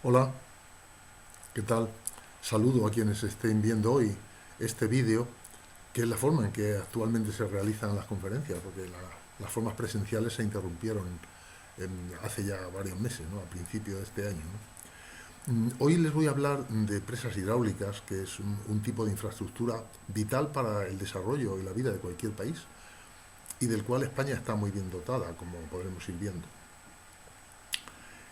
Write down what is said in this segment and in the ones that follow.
Hola, ¿qué tal? Saludo a quienes estén viendo hoy este vídeo, que es la forma en que actualmente se realizan las conferencias, porque las formas presenciales se interrumpieron hace ya varios meses, ¿no? A principios de este año, ¿no? Hoy les voy a hablar de presas hidráulicas, que es un tipo de infraestructura vital para el desarrollo y la vida de cualquier país, y del cual España está muy bien dotada, como podremos ir viendo.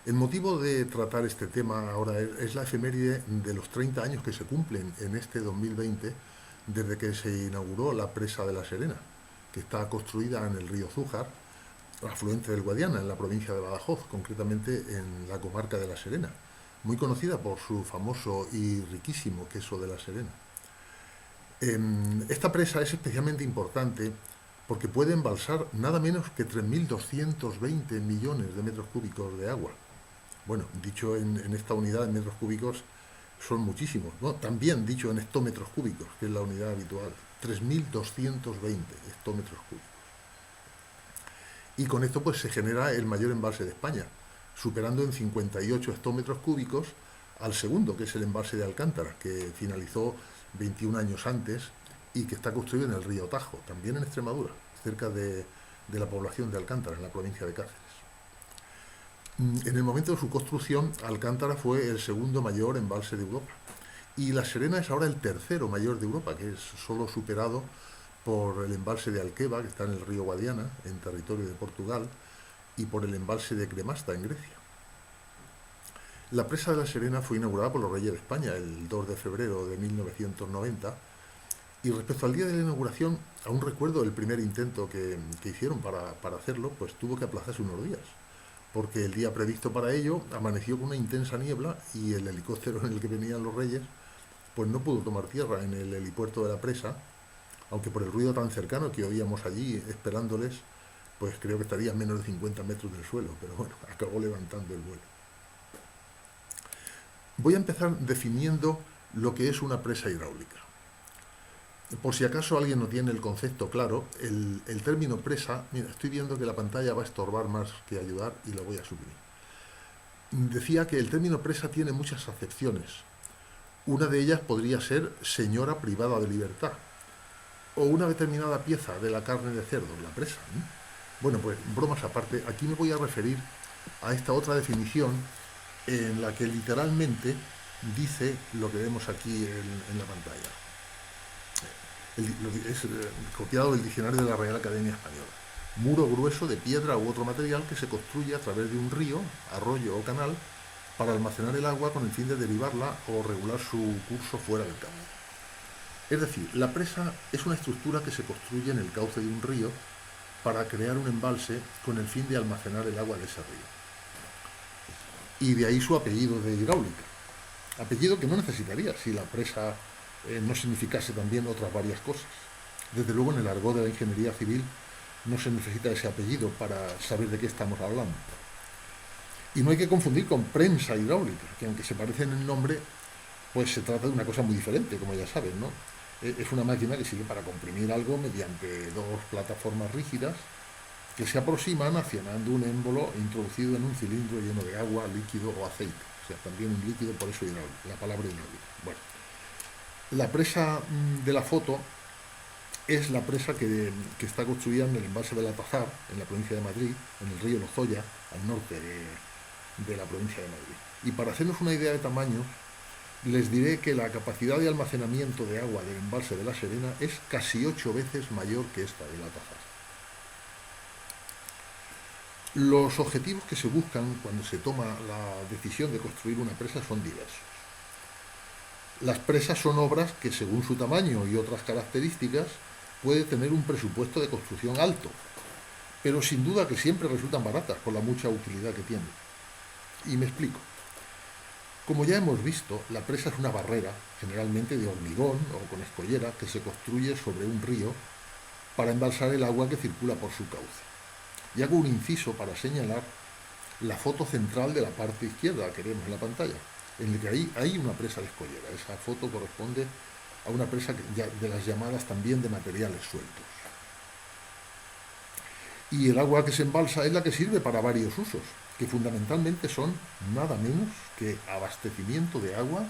El motivo de tratar este tema ahora es la efeméride de los 30 años que se cumplen en este 2020 desde que se inauguró la presa de La Serena, que está construida en el río Zújar, afluente del Guadiana, en la provincia de Badajoz, concretamente en la comarca de La Serena, muy conocida por su famoso y riquísimo queso de La Serena. Esta presa es especialmente importante porque puede embalsar nada menos que 3.220 millones de metros cúbicos de agua. Bueno, dicho en esta unidad de metros cúbicos son muchísimos, ¿no? También dicho en hectómetros cúbicos, que es la unidad habitual, 3.220 hectómetros cúbicos. Y con esto pues se genera el mayor embalse de España, superando en 58 hectómetros cúbicos al segundo, que es el embalse de Alcántara, que finalizó 21 años antes y que está construido en el río Tajo, también en Extremadura, cerca de la población de Alcántara, en la provincia de Cáceres. En el momento de su construcción, Alcántara fue el segundo mayor embalse de Europa. Y La Serena es ahora el tercero mayor de Europa, que es solo superado por el embalse de Alqueva, que está en el río Guadiana, en territorio de Portugal, y por el embalse de Cremasta, en Grecia. La presa de La Serena fue inaugurada por los Reyes de España el 2 de febrero de 1990, y respecto al día de la inauguración, aún recuerdo el primer intento que hicieron para hacerlo, pues tuvo que aplazarse unos días, porque el día previsto para ello amaneció con una intensa niebla y el helicóptero en el que venían los Reyes pues no pudo tomar tierra en el helipuerto de la presa, aunque por el ruido tan cercano que oíamos allí esperándoles, pues creo que estaría a menos de 50 metros del suelo, pero bueno, acabó levantando el vuelo. Voy a empezar definiendo lo que es una presa hidráulica. Por si acaso alguien no tiene el concepto claro, el término presa, mira, estoy viendo que la pantalla va a estorbar más que ayudar y la voy a suprimir. Decía que el término presa tiene muchas acepciones. Una de ellas podría ser señora privada de libertad, o una determinada pieza de la carne de cerdo, la presa, ¿no? Bueno, pues bromas aparte, aquí me voy a referir a esta otra definición en la que literalmente dice lo que vemos aquí en la pantalla. Es copiado del diccionario de la Real Academia Española. Muro grueso de piedra u otro material que se construye a través de un río, arroyo o canal para almacenar el agua con el fin de derivarla o regular su curso fuera del campo. Es decir, la presa es una estructura que se construye en el cauce de un río para crear un embalse con el fin de almacenar el agua de ese río. Y de ahí su apellido de hidráulica. Apellido que no necesitaría si la presa no significase también otras varias cosas. Desde luego en el argot de la ingeniería civil no se necesita ese apellido para saber de qué estamos hablando. Y no hay que confundir con prensa hidráulica, que aunque se parecen en nombre, pues se trata de una cosa muy diferente, como ya saben, ¿no? Es una máquina que sirve para comprimir algo mediante dos plataformas rígidas que se aproximan accionando un émbolo introducido en un cilindro lleno de agua, líquido o aceite. O sea, también un líquido, por eso hidráulico, la palabra hidráulica. Bueno, la presa de la foto es la presa que está construida en el embalse del Atazar, en la provincia de Madrid, en el río Lozoya, al norte de la provincia de Madrid. Y para hacernos una idea de tamaño, les diré que la capacidad de almacenamiento de agua del embalse de La Serena es casi 8 veces mayor que esta del Atazar. Los objetivos que se buscan cuando se toma la decisión de construir una presa son diversos. Las presas son obras que, según su tamaño y otras características, puede tener un presupuesto de construcción alto, pero sin duda que siempre resultan baratas por la mucha utilidad que tienen. Y me explico. Como ya hemos visto, la presa es una barrera, generalmente de hormigón o con escollera, que se construye sobre un río para embalsar el agua que circula por su cauce. Y hago un inciso para señalar la foto central de la parte izquierda que vemos en la pantalla, en la que hay una presa de escollera. Esa foto corresponde a una presa de las llamadas también de materiales sueltos. Y el agua que se embalsa es la que sirve para varios usos. que fundamentalmente son nada menos que abastecimiento de agua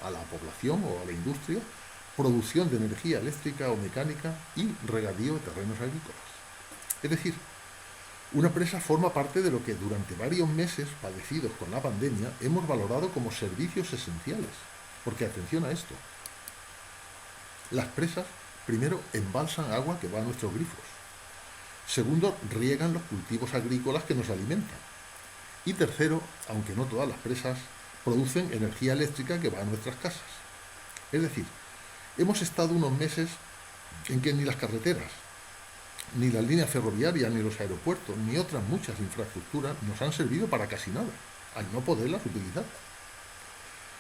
a la población o a la industria, producción de energía eléctrica o mecánica y regadío de terrenos agrícolas. Es decir, una presa forma parte de lo que durante varios meses padecidos con la pandemia hemos valorado como servicios esenciales. Porque atención a esto, las presas, primero, embalsan agua que va a nuestros grifos. Segundo, riegan los cultivos agrícolas que nos alimentan. Y tercero, aunque no todas las presas, producen energía eléctrica que va a nuestras casas. Es decir, hemos estado unos meses en que ni las carreteras, ni las líneas ferroviarias, ni los aeropuertos, ni otras muchas infraestructuras nos han servido para casi nada, al no poderlas utilizar.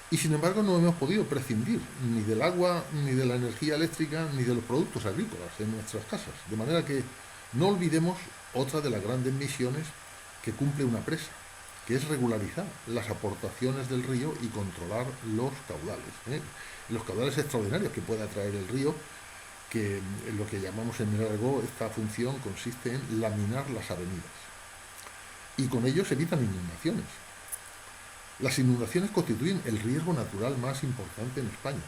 Y sin embargo no hemos podido prescindir ni del agua, ni de la energía eléctrica, ni de los productos agrícolas en nuestras casas. De manera que no olvidemos otra de las grandes misiones que cumple una presa, que es regularizar las aportaciones del río y controlar los caudales. Los caudales extraordinarios que pueda traer el río, que en lo que llamamos en el argot, esta función consiste en laminar las avenidas. Y con ello se evitan inundaciones. Las inundaciones constituyen el riesgo natural más importante en España.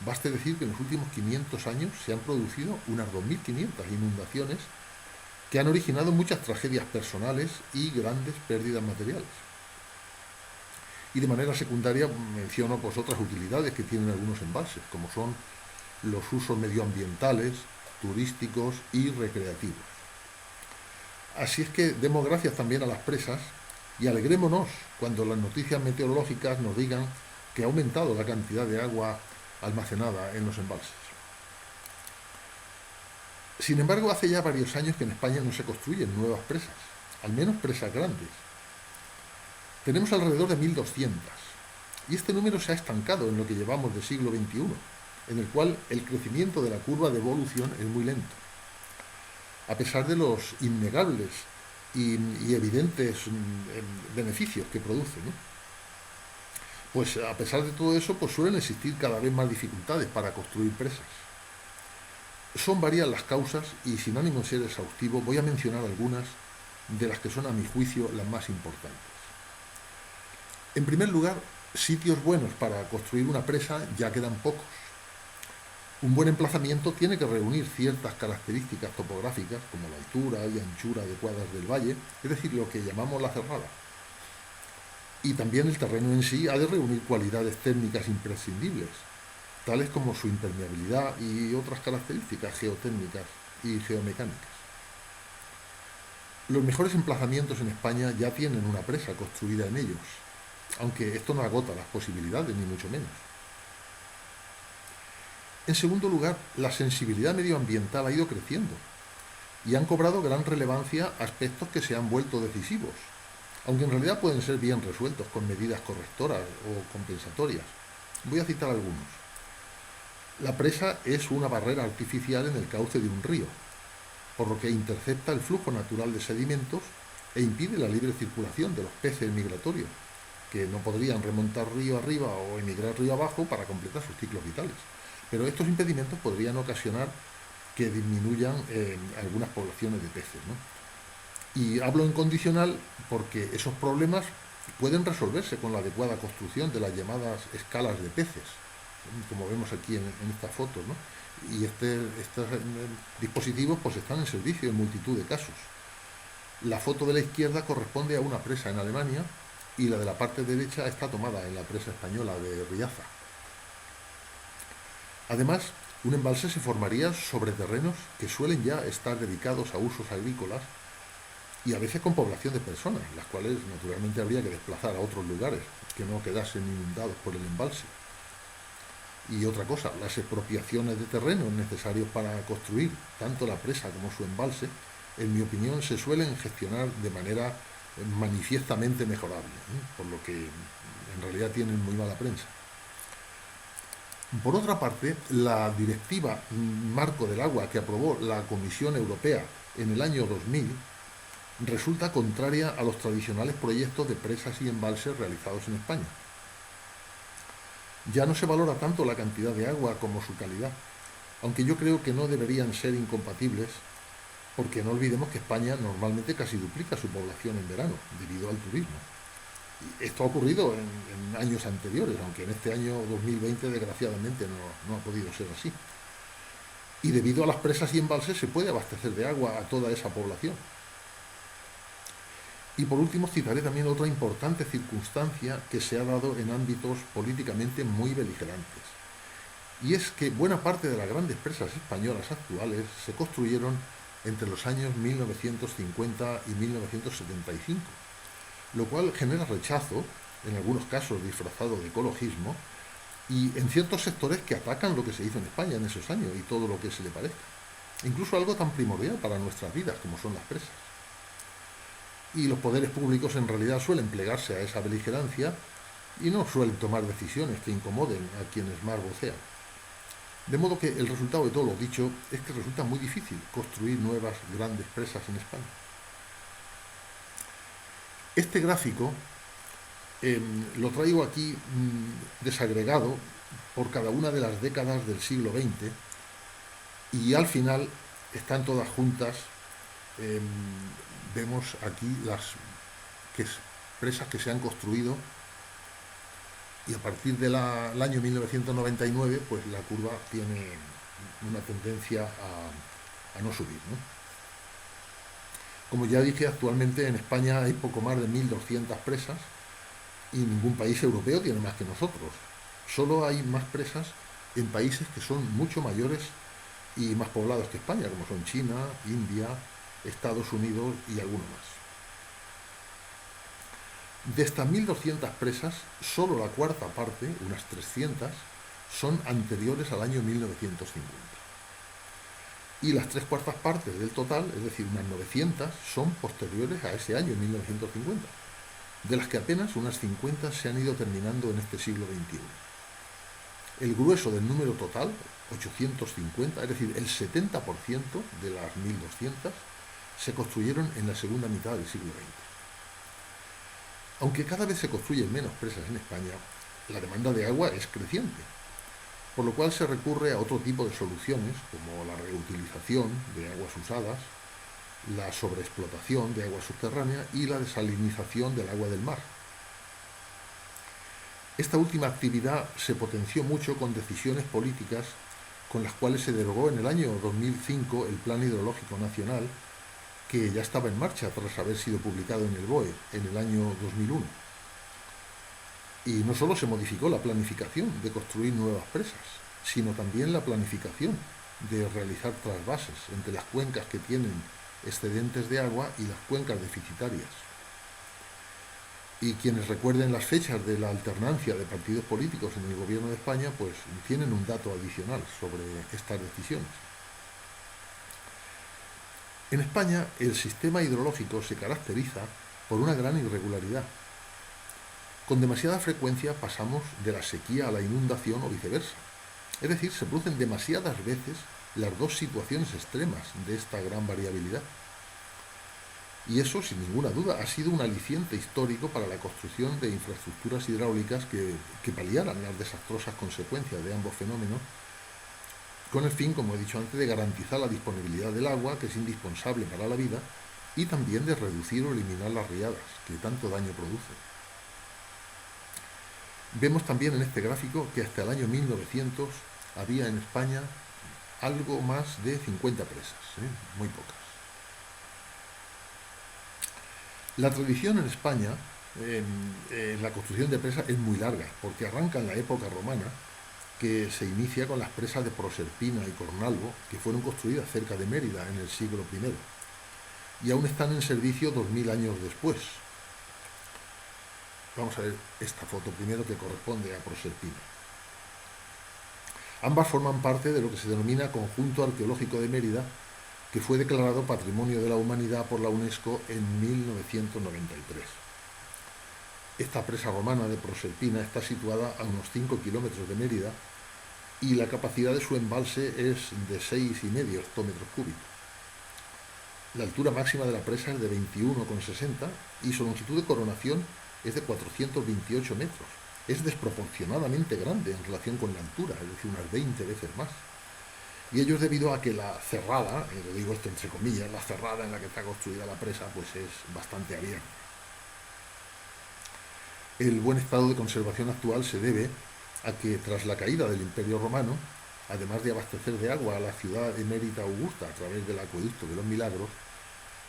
Baste decir que en los últimos 500 años se han producido unas 2.500 inundaciones que han originado muchas tragedias personales y grandes pérdidas materiales. Y de manera secundaria menciono pues otras utilidades que tienen algunos embalses, como son los usos medioambientales, turísticos y recreativos. Así es que demos gracias también a las presas y alegrémonos cuando las noticias meteorológicas nos digan que ha aumentado la cantidad de agua almacenada en los embalses. Sin embargo, hace ya varios años que en España no se construyen nuevas presas, al menos presas grandes. Tenemos alrededor de 1.200, y este número se ha estancado en lo que llevamos de siglo XXI, en el cual el crecimiento de la curva de evolución es muy lento. A pesar de los innegables y evidentes beneficios que produce, ¿no? Pues a pesar de todo eso, pues suelen existir cada vez más dificultades para construir presas. Son varias las causas y sin ánimo de ser exhaustivo voy a mencionar algunas de las que son a mi juicio las más importantes. En primer lugar, sitios buenos para construir una presa ya quedan pocos. Un buen emplazamiento tiene que reunir ciertas características topográficas como la altura y anchura adecuadas del valle, es decir, lo que llamamos la cerrada. Y también el terreno en sí ha de reunir cualidades técnicas imprescindibles, tales como su impermeabilidad y otras características geotécnicas y geomecánicas. Los mejores emplazamientos en España ya tienen una presa construida en ellos, aunque esto no agota las posibilidades, ni mucho menos. En segundo lugar, la sensibilidad medioambiental ha ido creciendo y han cobrado gran relevancia aspectos que se han vuelto decisivos, aunque en realidad pueden ser bien resueltos con medidas correctoras o compensatorias. Voy a citar algunos. La presa es una barrera artificial en el cauce de un río, por lo que intercepta el flujo natural de sedimentos e impide la libre circulación de los peces migratorios, que no podrían remontar río arriba o emigrar río abajo para completar sus ciclos vitales. Pero estos impedimentos podrían ocasionar que disminuyan algunas poblaciones de peces, ¿no? Y hablo en condicional porque esos problemas pueden resolverse con la adecuada construcción de las llamadas escalas de peces, como vemos aquí en estas fotos, ¿no? Y estos dispositivos pues están en servicio en multitud de casos. La foto de la izquierda corresponde a una presa en Alemania y la de la parte derecha está tomada en la presa española de Riaza. Además, un embalse se formaría sobre terrenos que suelen ya estar dedicados a usos agrícolas y a veces con población de personas, las cuales naturalmente habría que desplazar a otros lugares que no quedasen inundados por el embalse. Y otra cosa, las expropiaciones de terrenos necesarios para construir tanto la presa como su embalse, en mi opinión, se suelen gestionar de manera manifiestamente mejorable, por lo que en realidad tienen muy mala prensa. Por otra parte, la Directiva Marco del Agua que aprobó la Comisión Europea en el año 2000 resulta contraria a los tradicionales proyectos de presas y embalses realizados en España. Ya no se valora tanto la cantidad de agua como su calidad, aunque yo creo que no deberían ser incompatibles porque no olvidemos que España normalmente casi duplica su población en verano debido al turismo. Y esto ha ocurrido en años anteriores, aunque en este año 2020 desgraciadamente no ha podido ser así. Y debido a las presas y embalses se puede abastecer de agua a toda esa población. Y por último citaré también otra importante circunstancia que se ha dado en ámbitos políticamente muy beligerantes. Y es que buena parte de las grandes presas españolas actuales se construyeron entre los años 1950 y 1975, lo cual genera rechazo, en algunos casos disfrazado de ecologismo, y en ciertos sectores que atacan lo que se hizo en España en esos años y todo lo que se le parezca. Incluso algo tan primordial para nuestras vidas como son las presas. Y los poderes públicos en realidad suelen plegarse a esa beligerancia y no suelen tomar decisiones que incomoden a quienes más vocean. De modo que el resultado de todo lo dicho es que resulta muy difícil construir nuevas grandes presas en España. Este gráfico lo traigo aquí desagregado por cada una de las décadas del siglo XX y al final están todas juntas. Vemos aquí las presas que se han construido y a partir del año 1999 pues la curva tiene una tendencia a no subir, ¿no? Como ya dije, actualmente en España hay poco más de 1.200 presas y ningún país europeo tiene más que nosotros. Solo hay más presas en países que son mucho mayores y más poblados que España, como son China, India, Estados Unidos y alguno más. De estas 1.200 presas, solo la cuarta parte, unas 300, son anteriores al año 1950. Y las 3/4 partes del total, es decir, unas 900, son posteriores a ese año 1950, de las que apenas unas 50 se han ido terminando en este siglo XXI. El grueso del número total, 850, es decir, el 70% de las 1.200, se construyeron en la segunda mitad del siglo XX. Aunque cada vez se construyen menos presas en España, la demanda de agua es creciente, por lo cual se recurre a otro tipo de soluciones, como la reutilización de aguas usadas, la sobreexplotación de agua subterránea y la desalinización del agua del mar. Esta última actividad se potenció mucho con decisiones políticas con las cuales se derogó en el año 2005 el Plan Hidrológico Nacional, que ya estaba en marcha tras haber sido publicado en el BOE en el año 2001. Y no solo se modificó la planificación de construir nuevas presas, sino también la planificación de realizar trasvases entre las cuencas que tienen excedentes de agua y las cuencas deficitarias. Y quienes recuerden las fechas de la alternancia de partidos políticos en el gobierno de España, pues tienen un dato adicional sobre estas decisiones. En España, el sistema hidrológico se caracteriza por una gran irregularidad. Con demasiada frecuencia pasamos de la sequía a la inundación o viceversa. Es decir, se producen demasiadas veces las dos situaciones extremas de esta gran variabilidad. Y eso, sin ninguna duda, ha sido un aliciente histórico para la construcción de infraestructuras hidráulicas que paliaran las desastrosas consecuencias de ambos fenómenos, con el fin, como he dicho antes, de garantizar la disponibilidad del agua, que es indispensable para la vida, y también de reducir o eliminar las riadas, que tanto daño producen. Vemos también en este gráfico que hasta el año 1900 había en España algo más de 50 presas, muy pocas. La tradición en España en la construcción de presas es muy larga, porque arranca en la época romana, que se inicia con las presas de Proserpina y Cornalvo, que fueron construidas cerca de Mérida en el siglo I, y aún están en servicio 2000 años después. Vamos a ver esta foto primero, que corresponde a Proserpina. Ambas forman parte de lo que se denomina Conjunto Arqueológico de Mérida, que fue declarado Patrimonio de la Humanidad por la UNESCO en 1993. Esta presa romana de Proserpina está situada a unos 5 kilómetros de Mérida y la capacidad de su embalse es de 6,5 hectómetros cúbicos. La altura máxima de la presa es de 21,60 y su longitud de coronación es de 428 metros. Es desproporcionadamente grande en relación con la altura, es decir, unas 20 veces más. Y ello es debido a que la cerrada, lo digo esto entre comillas, la cerrada en la que está construida la presa, pues es bastante abierta. El buen estado de conservación actual se debe a que tras la caída del Imperio Romano, además de abastecer de agua a la ciudad emérita Augusta a través del acueducto de los Milagros,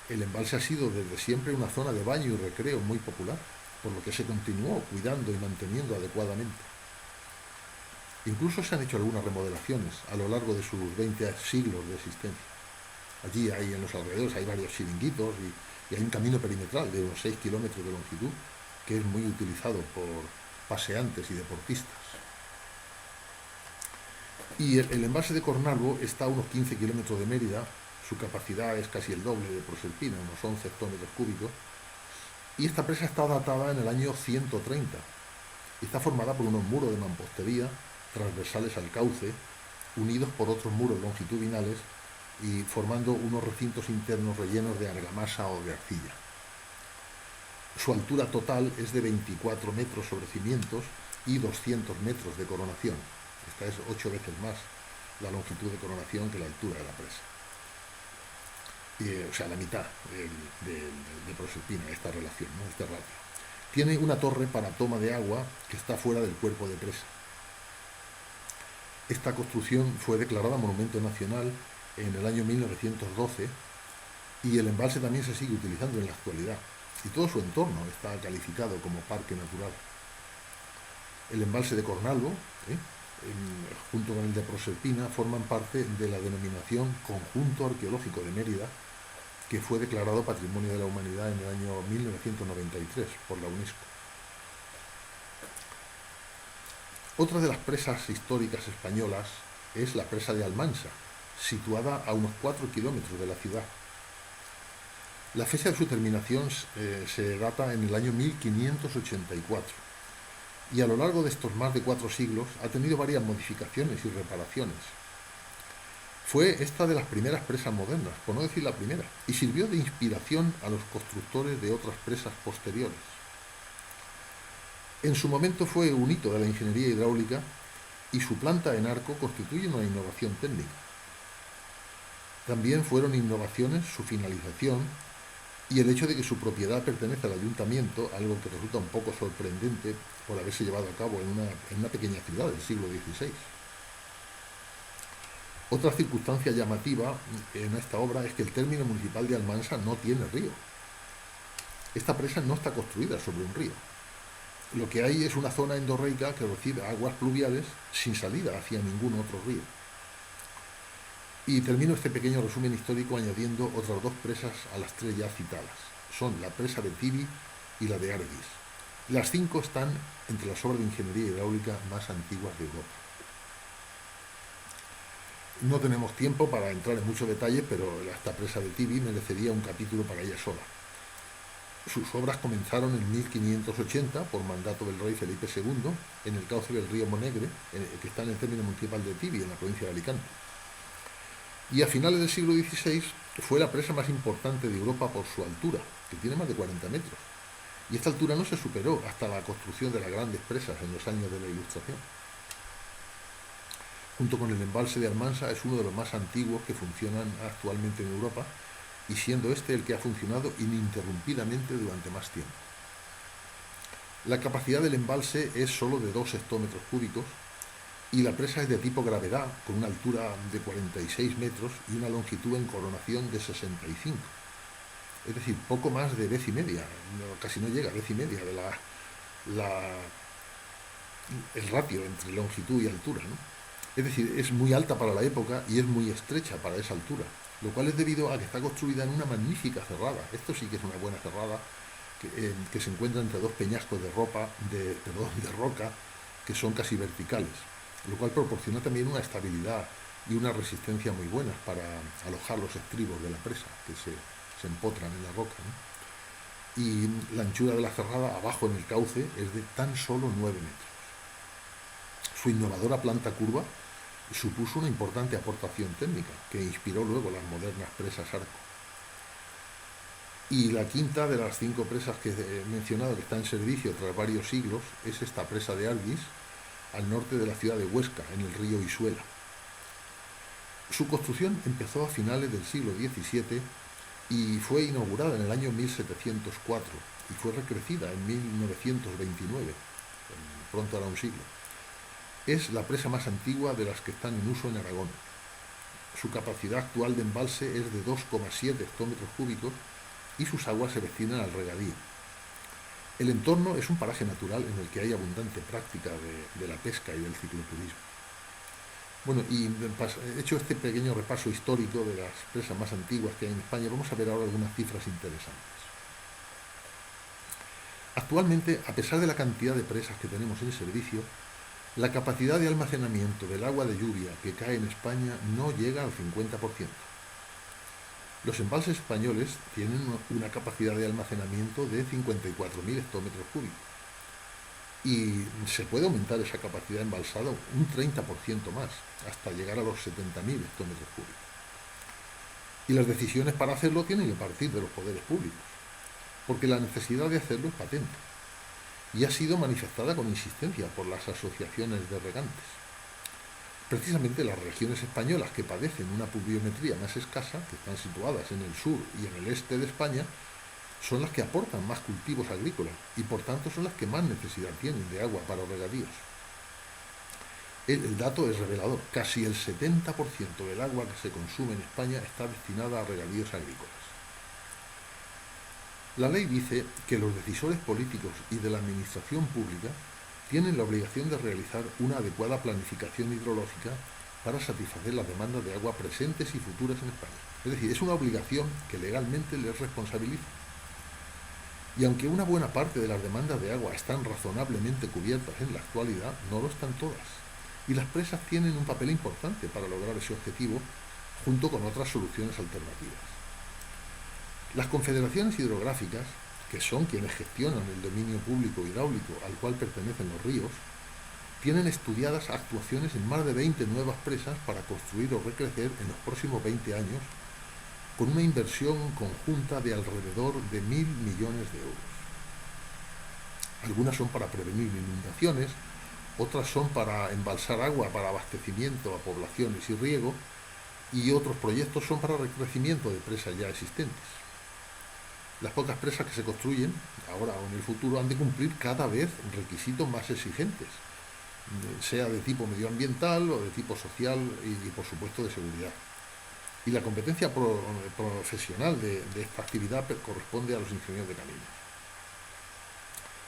el embalse ha sido desde siempre una zona de baño y recreo muy popular, por lo que se continuó cuidando y manteniendo adecuadamente. Incluso se han hecho algunas remodelaciones a lo largo de sus 20 siglos de existencia. Allí hay en los alrededores hay varios chiringuitos y hay un camino perimetral de unos 6 kilómetros de longitud que es muy utilizado por paseantes y deportistas. Y el embalse de Cornalvo está a unos 15 kilómetros de Mérida, su capacidad es casi el doble de Proserpina, unos 11 hectómetros cúbicos, y esta presa está datada en el año 130 y está formada por unos muros de mampostería transversales al cauce, unidos por otros muros longitudinales y formando unos recintos internos rellenos de argamasa o de arcilla. Su altura total es de 24 metros sobre cimientos y 200 metros de coronación. Esta es 8 veces más la longitud de coronación que la altura de la presa. O sea, la mitad de Proserpina, esta relación, ¿no? Este ratio. Tiene una torre para toma de agua que está fuera del cuerpo de presa. Esta construcción fue declarada Monumento Nacional en el año 1912 y el embalse también se sigue utilizando en la actualidad. Y todo su entorno está calificado como parque natural. El embalse de Cornalvo, junto con el de Proserpina, forman parte de la denominación Conjunto Arqueológico de Mérida, que fue declarado Patrimonio de la Humanidad en el año 1993 por la UNESCO. Otra de las presas históricas españolas es la presa de Almansa, situada a unos 4 kilómetros de la ciudad. La fecha de su terminación se data en el año 1584 y a lo largo de estos más de 4 siglos ha tenido varias modificaciones y reparaciones. Fue esta de las primeras presas modernas, por no decir la primera, y sirvió de inspiración a los constructores de otras presas posteriores. En su momento fue un hito de la ingeniería hidráulica y su planta en arco constituye una innovación técnica. También fueron innovaciones su finalización y el hecho de que su propiedad pertenece al ayuntamiento, algo que resulta un poco sorprendente por haberse llevado a cabo en una pequeña ciudad del siglo XVI. Otra circunstancia llamativa en esta obra es que el término municipal de Almansa no tiene río. Esta presa no está construida sobre un río. Lo que hay es una zona endorreica que recibe aguas pluviales sin salida hacia ningún otro río. Y termino este pequeño resumen histórico añadiendo otras 2 presas a las 3 ya citadas. Son la presa de Tibi y la de Arguis. Las 5 están entre las obras de ingeniería hidráulica más antiguas de Europa. No tenemos tiempo para entrar en mucho detalle, pero esta presa de Tibi merecería un capítulo para ella sola. Sus obras comenzaron en 1580 por mandato del rey Felipe II en el cauce del río Monegre, que está en el término municipal de Tibi, en la provincia de Alicante. Y a finales del siglo XVI fue la presa más importante de Europa por su altura, que tiene más de 40 metros. Y esta altura no se superó hasta la construcción de las grandes presas en los años de la Ilustración. Junto con el embalse de Almansa es uno de los más antiguos que funcionan actualmente en Europa, y siendo este el que ha funcionado ininterrumpidamente durante más tiempo. La capacidad del embalse es solo de 2 hectómetros cúbicos y la presa es de tipo gravedad, con una altura de 46 metros y una longitud en coronación de 65. Es decir, poco más de vez y media, casi no llega a vez y media de el ratio entre longitud y altura, ¿no? Es decir, es muy alta para la época y es muy estrecha para esa altura, lo cual es debido a que está construida en una magnífica cerrada. Esto sí que es una buena cerrada, que se encuentra entre 2 peñascos de roca que son casi verticales, lo cual proporciona también una estabilidad y una resistencia muy buenas para alojar los estribos de la presa, que se empotran en la roca, ¿no? Y la anchura de la cerrada abajo en el cauce es de tan solo 9 metros. Su innovadora planta curva supuso una importante aportación técnica que inspiró luego las modernas presas arco. Y la quinta de las 5 presas que he mencionado que está en servicio tras varios siglos es esta presa de Arguis, al norte de la ciudad de Huesca, en el río Isuela. Su construcción empezó a finales del siglo XVII y fue inaugurada en el año 1704 y fue recrecida en 1929, pronto hará un siglo. Es la presa más antigua de las que están en uso en Aragón. Su capacidad actual de embalse es de 2,7 hectómetros cúbicos y sus aguas se destinan al regadío. El entorno es un paraje natural en el que hay abundante práctica de la pesca y del cicloturismo. Bueno, y hecho este pequeño repaso histórico de las presas más antiguas que hay en España, vamos a ver ahora algunas cifras interesantes. Actualmente, a pesar de la cantidad de presas que tenemos en servicio, la capacidad de almacenamiento del agua de lluvia que cae en España no llega al 50%. Los embalses españoles tienen una capacidad de almacenamiento de 54.000 hectómetros cúbicos y se puede aumentar esa capacidad embalsada un 30% más, hasta llegar a los 70.000 hectómetros cúbicos. Y las decisiones para hacerlo tienen que partir de los poderes públicos, porque la necesidad de hacerlo es patente y ha sido manifestada con insistencia por las asociaciones de regantes. Precisamente las regiones españolas que padecen una pluviometría más escasa, que están situadas en el sur y en el este de España, son las que aportan más cultivos agrícolas y por tanto son las que más necesidad tienen de agua para regadíos. El dato es revelador, casi el 70% del agua que se consume en España está destinada a regadíos agrícolas. La ley dice que los decisores políticos y de la administración pública tienen la obligación de realizar una adecuada planificación hidrológica para satisfacer las demandas de agua presentes y futuras en España. Es decir, es una obligación que legalmente les responsabiliza. Y aunque una buena parte de las demandas de agua están razonablemente cubiertas en la actualidad, no lo están todas. Y las presas tienen un papel importante para lograr ese objetivo, junto con otras soluciones alternativas. Las confederaciones hidrográficas, que son quienes gestionan el dominio público hidráulico al cual pertenecen los ríos, tienen estudiadas actuaciones en más de 20 nuevas presas para construir o recrecer en los próximos 20 años, con una inversión conjunta de alrededor de 1.000 millones de euros. Algunas son para prevenir inundaciones, otras son para embalsar agua para abastecimiento a poblaciones y riego, y otros proyectos son para recrecimiento de presas ya existentes. Las pocas presas que se construyen, ahora o en el futuro, han de cumplir cada vez requisitos más exigentes, sea de tipo medioambiental o de tipo social y por supuesto, de seguridad. Y la competencia profesional de esta actividad corresponde a los ingenieros de caminos.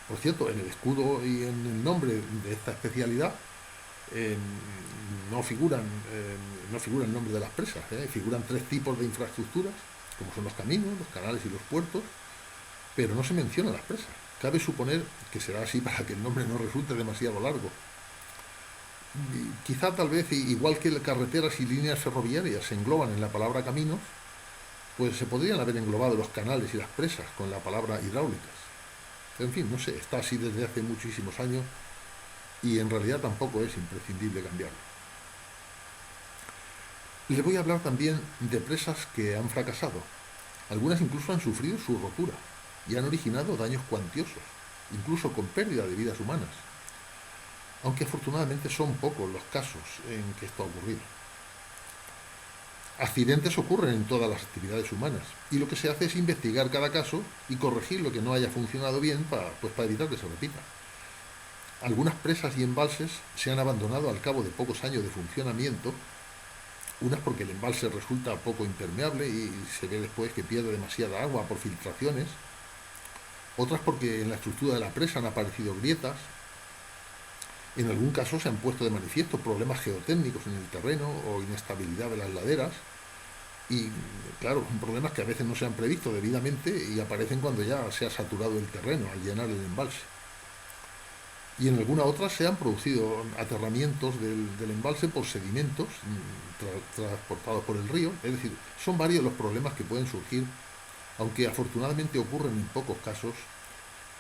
Por cierto, en el escudo y en el nombre de esta especialidad no figura el nombre de las presas, figuran 3 tipos de infraestructuras, como son los caminos, los canales y los puertos, pero no se mencionan las presas. Cabe suponer que será así para que el nombre no resulte demasiado largo. Y quizá tal vez, igual que carreteras y líneas ferroviarias se engloban en la palabra caminos, pues se podrían haber englobado los canales y las presas con la palabra hidráulicas. En fin, no sé, está así desde hace muchísimos años y en realidad tampoco es imprescindible cambiarlo. Les voy a hablar también de presas que han fracasado. Algunas incluso han sufrido su rotura y han originado daños cuantiosos, incluso con pérdida de vidas humanas. Aunque afortunadamente son pocos los casos en que esto ha ocurrido. Accidentes ocurren en todas las actividades humanas y lo que se hace es investigar cada caso y corregir lo que no haya funcionado bien para evitar que se repita. Algunas presas y embalses se han abandonado al cabo de pocos años de funcionamiento, unas porque el embalse resulta poco impermeable y se ve después que pierde demasiada agua por filtraciones, otras porque en la estructura de la presa han aparecido grietas. En algún caso se han puesto de manifiesto problemas geotécnicos en el terreno o inestabilidad de las laderas y, claro, son problemas que a veces no se han previsto debidamente y aparecen cuando ya se ha saturado el terreno al llenar el embalse. Y en alguna otra se han producido aterramientos del embalse por sedimentos transportados por el río. Es decir, son varios los problemas que pueden surgir, aunque afortunadamente ocurren en pocos casos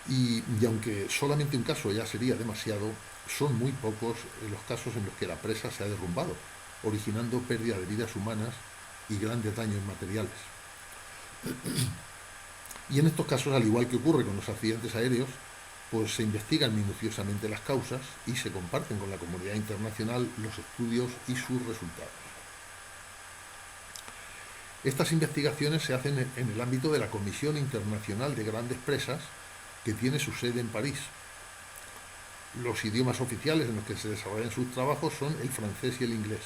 y aunque solamente un caso ya sería demasiado, son muy pocos los casos en los que la presa se ha derrumbado, originando pérdida de vidas humanas y grandes daños materiales. Y en estos casos, al igual que ocurre con los accidentes aéreos, pues se investigan minuciosamente las causas y se comparten con la comunidad internacional los estudios y sus resultados. Estas investigaciones se hacen en el ámbito de la Comisión Internacional de Grandes Presas, que tiene su sede en París. Los idiomas oficiales en los que se desarrollan sus trabajos son el francés y el inglés.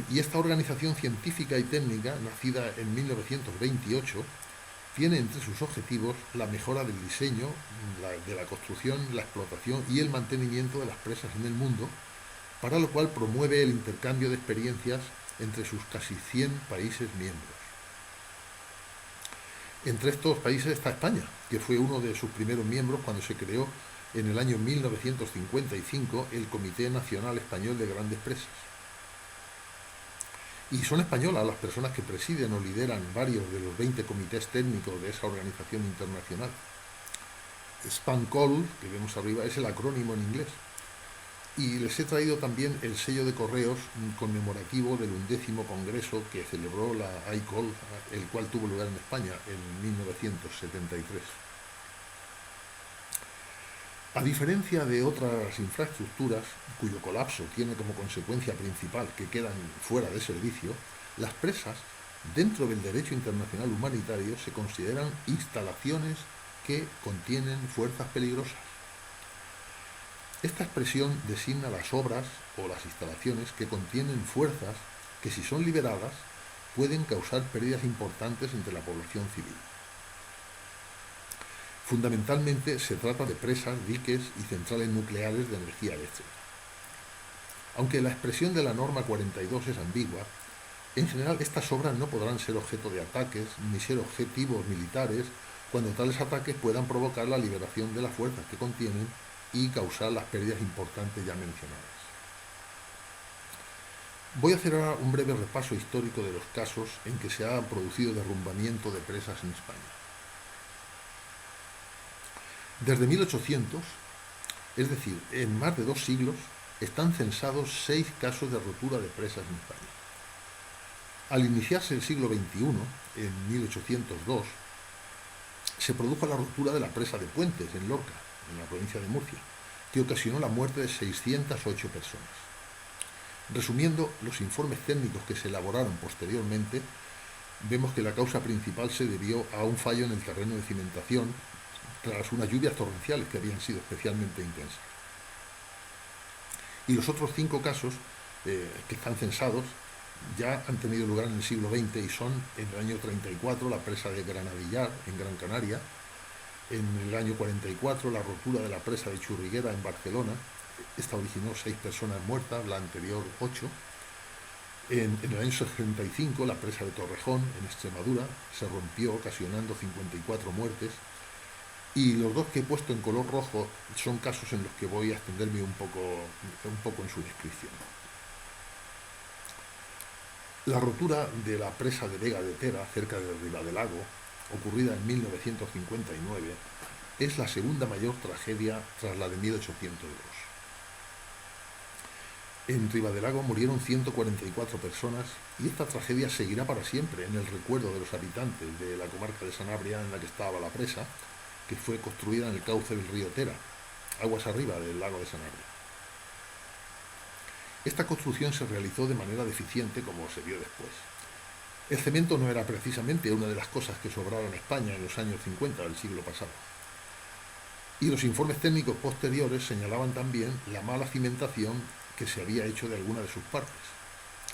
Y esta organización científica y técnica, nacida en 1928, tiene entre sus objetivos la mejora del diseño, de la construcción, la explotación y el mantenimiento de las presas en el mundo, para lo cual promueve el intercambio de experiencias entre sus casi 100 países miembros. Entre estos países está España, que fue uno de sus primeros miembros cuando se creó en el año 1955 el Comité Nacional Español de Grandes Presas. Y son españolas las personas que presiden o lideran varios de los 20 comités técnicos de esa organización internacional. SpanCol, que vemos arriba, es el acrónimo en inglés. Y les he traído también el sello de correos conmemorativo del 11º congreso que celebró la ICOL, el cual tuvo lugar en España en 1973. A diferencia de otras infraestructuras, cuyo colapso tiene como consecuencia principal que quedan fuera de servicio, las presas, dentro del derecho internacional humanitario, se consideran instalaciones que contienen fuerzas peligrosas. Esta expresión designa las obras o las instalaciones que contienen fuerzas que, si son liberadas, pueden causar pérdidas importantes entre la población civil. Fundamentalmente se trata de presas, diques y centrales nucleares de energía eléctrica. Aunque la expresión de la norma 42 es ambigua, en general estas obras no podrán ser objeto de ataques ni ser objetivos militares cuando tales ataques puedan provocar la liberación de las fuerzas que contienen y causar las pérdidas importantes ya mencionadas. Voy a hacer ahora un breve repaso histórico de los casos en que se ha producido derrumbamiento de presas en España. Desde 1800, es decir, en más de 2 siglos, están censados 6 casos de rotura de presas en España. Al iniciarse el siglo XXI, en 1802, se produjo la rotura de la presa de Puentes, en Lorca, en la provincia de Murcia, que ocasionó la muerte de 608 personas. Resumiendo los informes técnicos que se elaboraron posteriormente, vemos que la causa principal se debió a un fallo en el terreno de cimentación tras unas lluvias torrenciales que habían sido especialmente intensas. Y los otros 5 casos que están censados ya han tenido lugar en el siglo XX y son: en el año 34 la presa de Granadillar, en Gran Canaria; en el año 44 la rotura de la presa de Churriguera, en Barcelona. Esta originó 6 personas muertas, la anterior 8. En el año 65 la presa de Torrejón, en Extremadura, se rompió ocasionando 54 muertes. Y los 2 que he puesto en color rojo son casos en los que voy a extenderme un poco en su descripción. La rotura de la presa de Vega de Tera, cerca de Ribadelago, ocurrida en 1959, es la segunda mayor tragedia tras la de 1802. En Ribadelago murieron 144 personas y esta tragedia seguirá para siempre en el recuerdo de los habitantes de la comarca de Sanabria, en la que estaba la presa, que fue construida en el cauce del río Tera, aguas arriba del lago de Sanabria. Esta construcción se realizó de manera deficiente, como se vio después. El cemento no era precisamente una de las cosas que sobraron en España en los años 50 del siglo pasado. Y los informes técnicos posteriores señalaban también la mala cimentación que se había hecho de alguna de sus partes,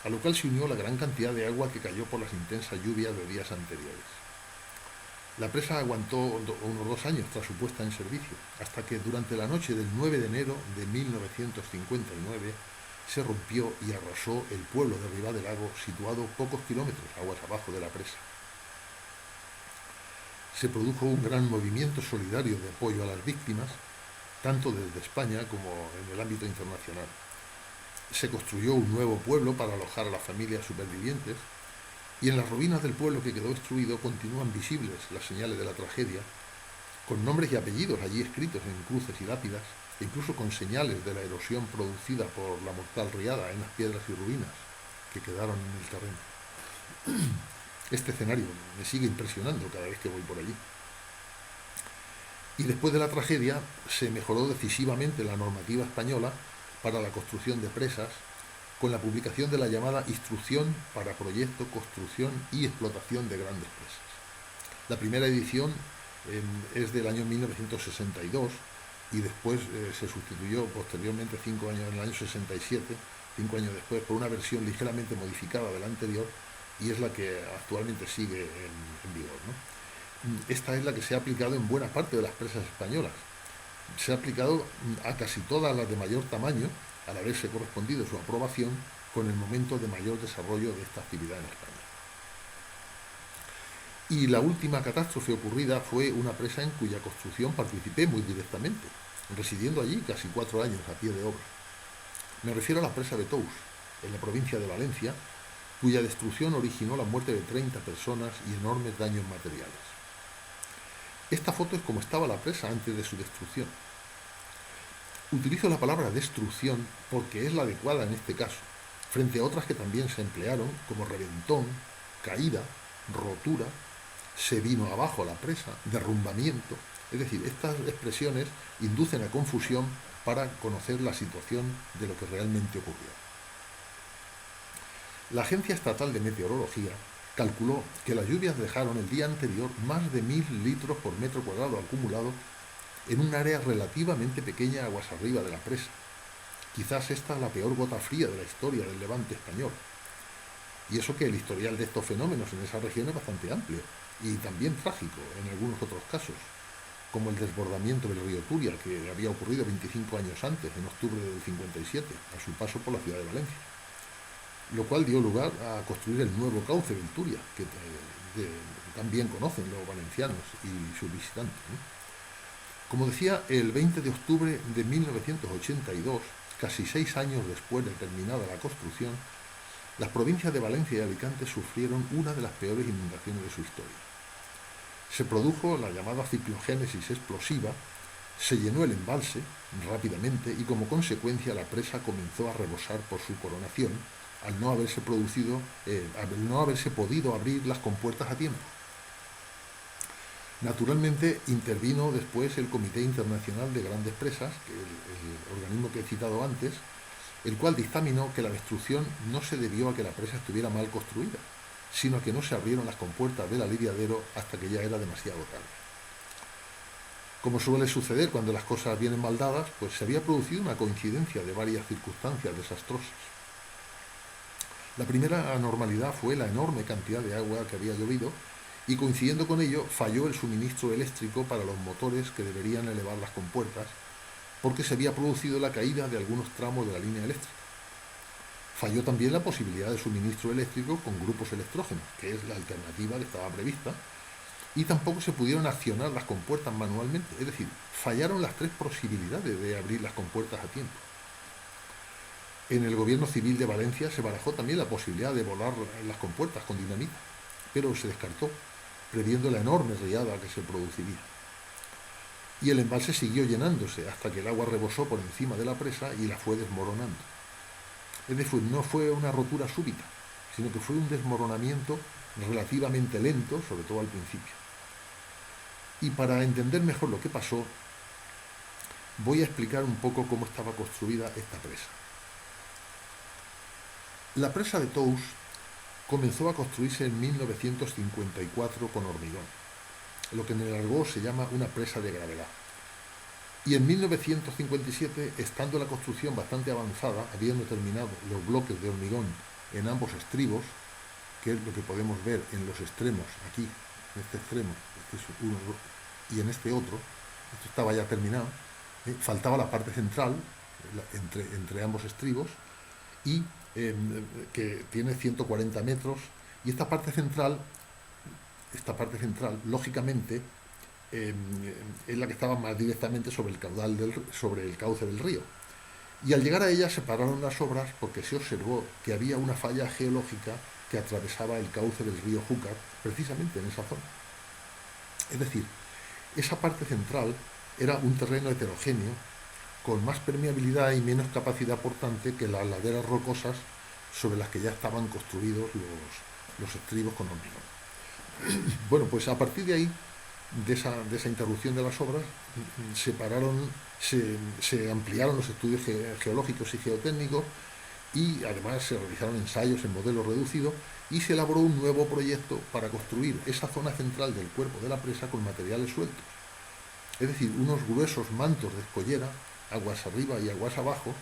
a lo cual se unió la gran cantidad de agua que cayó por las intensas lluvias de días anteriores. La presa aguantó unos 2 años tras su puesta en servicio, hasta que durante la noche del 9 de enero de 1959 se rompió y arrasó el pueblo de Ribadelago, situado pocos kilómetros aguas abajo de la presa. Se produjo un gran movimiento solidario de apoyo a las víctimas, tanto desde España como en el ámbito internacional. Se construyó un nuevo pueblo para alojar a las familias supervivientes, y en las ruinas del pueblo que quedó destruido continúan visibles las señales de la tragedia, con nombres y apellidos allí escritos en cruces y lápidas, e incluso con señales de la erosión producida por la mortal riada en las piedras y ruinas que quedaron en el terreno. Este escenario me sigue impresionando cada vez que voy por allí. Y después de la tragedia se mejoró decisivamente la normativa española para la construcción de presas, con la publicación de la llamada Instrucción para Proyecto, Construcción y Explotación de Grandes Presas. La primera edición es del año 1962 y después se sustituyó posteriormente 5 años, en el año 67, 5 años después, por una versión ligeramente modificada de la anterior, y es la que actualmente sigue en vigor, ¿no? Esta es la que se ha aplicado en buena parte de las presas españolas. Se ha aplicado a casi todas las de mayor tamaño, al haberse correspondido su aprobación con el momento de mayor desarrollo de esta actividad en España. Y la última catástrofe ocurrida fue una presa en cuya construcción participé muy directamente, residiendo allí casi 4 años a pie de obra. Me refiero a la presa de Tous, en la provincia de Valencia, cuya destrucción originó la muerte de 30 personas y enormes daños materiales. Esta foto es como estaba la presa antes de su destrucción. Utilizo la palabra destrucción porque es la adecuada en este caso, frente a otras que también se emplearon, como reventón, caída, rotura, se vino abajo la presa, derrumbamiento. Es decir, estas expresiones inducen a confusión para conocer la situación de lo que realmente ocurrió. La Agencia Estatal de Meteorología calculó que las lluvias dejaron el día anterior más de 1000 litros por metro cuadrado acumulado en un área relativamente pequeña aguas arriba de la presa. Quizás esta es la peor gota fría de la historia del Levante español. Y eso que el historial de estos fenómenos en esa región es bastante amplio y también trágico en algunos otros casos, como el desbordamiento del río Turia, que había ocurrido 25 años antes, en octubre del 57, a su paso por la ciudad de Valencia, lo cual dio lugar a construir el nuevo cauce del Turia, que también conocen los valencianos y sus visitantes, ¿no? Como decía, el 20 de octubre de 1982, casi 6 años después de terminada la construcción, las provincias de Valencia y Alicante sufrieron una de las peores inundaciones de su historia. Se produjo la llamada ciclogénesis explosiva, se llenó el embalse rápidamente y como consecuencia la presa comenzó a rebosar por su coronación al no haberse podido abrir las compuertas a tiempo. Naturalmente intervino después el Comité Internacional de Grandes Presas, que es el organismo que he citado antes, el cual dictaminó que la destrucción no se debió a que la presa estuviera mal construida, sino a que no se abrieron las compuertas del aliviadero hasta que ya era demasiado tarde. Como suele suceder cuando las cosas vienen mal dadas, pues se había producido una coincidencia de varias circunstancias desastrosas. La primera anormalidad fue la enorme cantidad de agua que había llovido y coincidiendo con ello falló el suministro eléctrico para los motores que deberían elevar las compuertas porque se había producido la caída de algunos tramos de la línea eléctrica. Falló también la posibilidad de suministro eléctrico con grupos electrógenos, que es la alternativa que estaba prevista, y tampoco se pudieron accionar las compuertas manualmente, es decir, fallaron las 3 posibilidades de abrir las compuertas a tiempo. En el gobierno civil de Valencia se barajó también la posibilidad de volar las compuertas con dinamita, pero se descartó, previendo la enorme riada que se produciría. Y el embalse siguió llenándose hasta que el agua rebosó por encima de la presa y la fue desmoronando. Es decir, no fue una rotura súbita, sino que fue un desmoronamiento relativamente lento, sobre todo al principio. Y para entender mejor lo que pasó, voy a explicar un poco cómo estaba construida esta presa. La presa de Tous comenzó a construirse en 1954 con hormigón, lo que en el argot se llama una presa de gravedad. Y en 1957, estando la construcción bastante avanzada, habiendo terminado los bloques de hormigón en ambos estribos, que es lo que podemos ver en los extremos, aquí, en este extremo, este es uno, y en este otro, esto estaba ya terminado, faltaba la parte central, entre ambos estribos, y que tiene 140 metros, y esta parte central, lógicamente, es la que estaba más directamente sobre el cauce del río. Y al llegar a ella se pararon las obras porque se observó que había una falla geológica que atravesaba el cauce del río Júcar, precisamente en esa zona. Es decir, esa parte central era un terreno heterogéneo, con más permeabilidad y menos capacidad portante que las laderas rocosas sobre las que ya estaban construidos los estribos con hormigón. Bueno, pues a partir de ahí, de esa interrupción de las obras, se ampliaron los estudios geológicos y geotécnicos y además se realizaron ensayos en modelo reducido y se elaboró un nuevo proyecto para construir esa zona central del cuerpo de la presa con materiales sueltos. Es decir, unos gruesos mantos de escollera, aguas arriba y aguas abajo,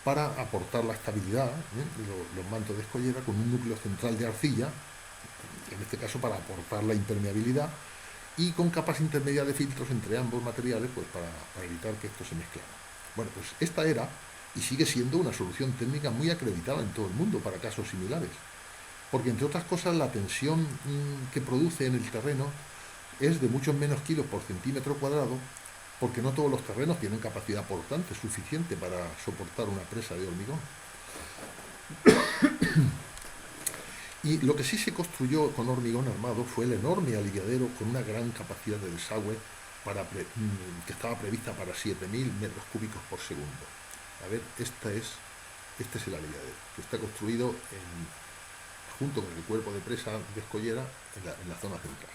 para aportar la estabilidad, los mantos de escollera con un núcleo central de arcilla, en este caso para aportar la impermeabilidad, y con capas intermedias de filtros entre ambos materiales, pues para evitar que esto se mezclara. Bueno, pues esta era y sigue siendo una solución técnica muy acreditada en todo el mundo para casos similares, porque entre otras cosas la tensión que produce en el terreno es de muchos menos kilos por centímetro cuadrado, porque no todos los terrenos tienen capacidad portante suficiente para soportar una presa de hormigón. Y lo que sí se construyó con hormigón armado fue el enorme aliviadero con una gran capacidad de desagüe que estaba prevista para 7.000 metros cúbicos por segundo. A ver, este es el aliviadero, que está construido junto con el cuerpo de presa de escollera en la zona central.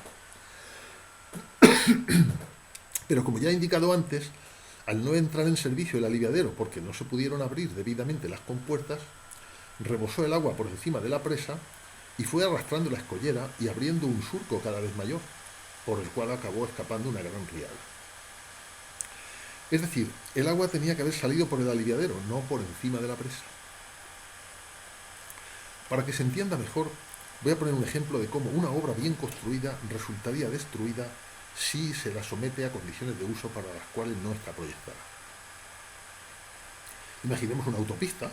Pero como ya he indicado antes, al no entrar en servicio el aliviadero porque no se pudieron abrir debidamente las compuertas, rebosó el agua por encima de la presa y fue arrastrando la escollera y abriendo un surco cada vez mayor, por el cual acabó escapando una gran riada. Es decir, el agua tenía que haber salido por el aliviadero, no por encima de la presa. Para que se entienda mejor, voy a poner un ejemplo de cómo una obra bien construida resultaría destruida si se la somete a condiciones de uso para las cuales no está proyectada. Imaginemos una autopista,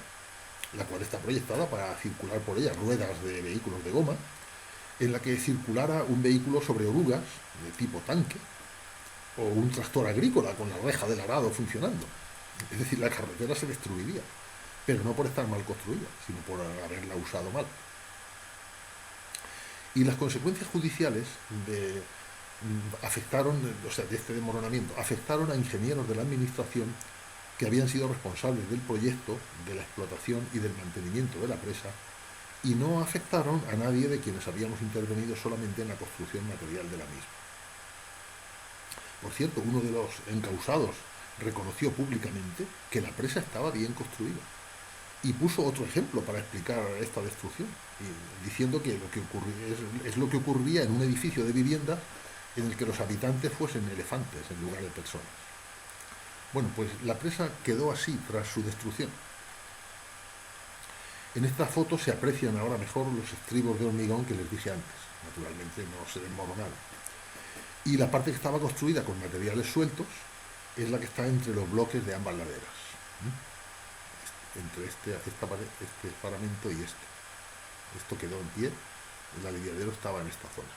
la cual está proyectada para circular por ella ruedas de vehículos de goma, en la que circulara un vehículo sobre orugas de tipo tanque, o un tractor agrícola con la reja del arado funcionando. Es decir, la carretera se destruiría, pero no por estar mal construida, sino por haberla usado mal. Y las consecuencias judiciales de este desmoronamiento afectaron a ingenieros de la administración que habían sido responsables del proyecto, de la explotación y del mantenimiento de la presa, y no afectaron a nadie de quienes habíamos intervenido solamente en la construcción material de la misma. Por cierto, uno de los encausados reconoció públicamente que la presa estaba bien construida y puso otro ejemplo para explicar esta destrucción, diciendo que es lo que ocurría en un edificio de vivienda en el que los habitantes fuesen elefantes en lugar de personas. Bueno, pues la presa quedó así tras su destrucción. En esta foto se aprecian ahora mejor los estribos de hormigón que les dije antes. Naturalmente no se desmoronaron. Y la parte que estaba construida con materiales sueltos es la que está entre los bloques de ambas laderas. Entre este paramento y este. Esto quedó en pie, el aliviadero estaba en esta zona.